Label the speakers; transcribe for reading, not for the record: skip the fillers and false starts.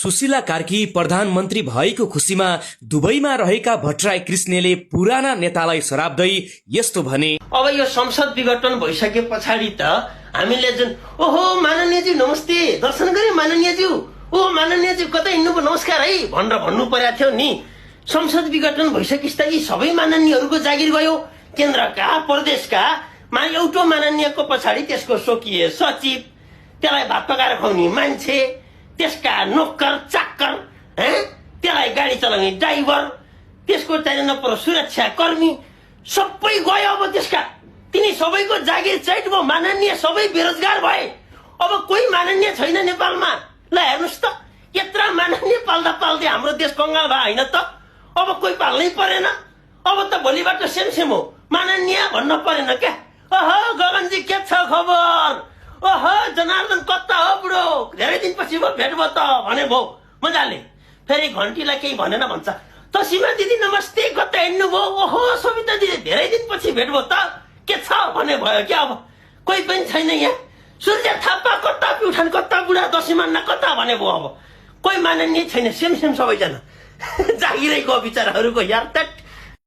Speaker 1: सुशीला कार्की प्रधानमन्त्री भएको खुसीमा दुबईमा रहेका भट्टराई कृष्णले पुराना नेतालाई सराप्दै यस्तो भने,
Speaker 2: अब यो संसद विघटन भइसके पछाडि त हामीले जुन ओहो माननीयज्यू नमस्ते दर्शन गरे माननीयज्यू ओ माननीयज्यू कतै हिँड्नुभयो नमस्कार है भनेर भन्नु परेको थियो नि। संसद विघटन भइसकेपछि त यी सबै माननीयहरूको जागिर गयो। केन्द्रका प्रदेशका एउटा माननीयको पछाडि त्यसको स्वकीय सचिव, त्यसलाई भात पकाएर खुवाउने मान्छे, त्यसका नोकर चाकर, त्यसलाई गाडी चलाउने ड्राइभर, त्यसको चाहिने नपर सुरक्षा कर्मी सबै गयो। अब त्यसका तिनी सबैको जागिर चैट भयो। माननीय सबै बेरोजगार भए। अब कोही माननीय छैन नेपालमा। ल हेर्नुहोस् त, यत्रा माननीय पाल्दा पाल्दै हाम्रो देश कंगाल भयो होइन त। अब कोही पाल्नै परेन। अब त भोलिबाट सेमसेम हो, माननीय भन्न परेन क्या। ओहो गगनजी के छ खबर? ओहो जनार्दन कता हो बुढो? धेरै दिनपछि भयो भेट भयो त भने भयो मजाले। फेरि घन्टीलाई केही भनेन भन्छ, तसीमा दिदी नमस्ते कता हिँड्नु भयो? ओहो सविता दिदी धेरै दिनपछि भेट भयो त के छ भने भयो क्या। अब कोही पनि छैन यहाँ। सूर्य थापा कता प्युठान कता बुढा दशीमान्ना कता भने भयो। अब कोही माननीय छैन, सेमसेम सबैजना जागिरै गयो बिचराहरूको यार।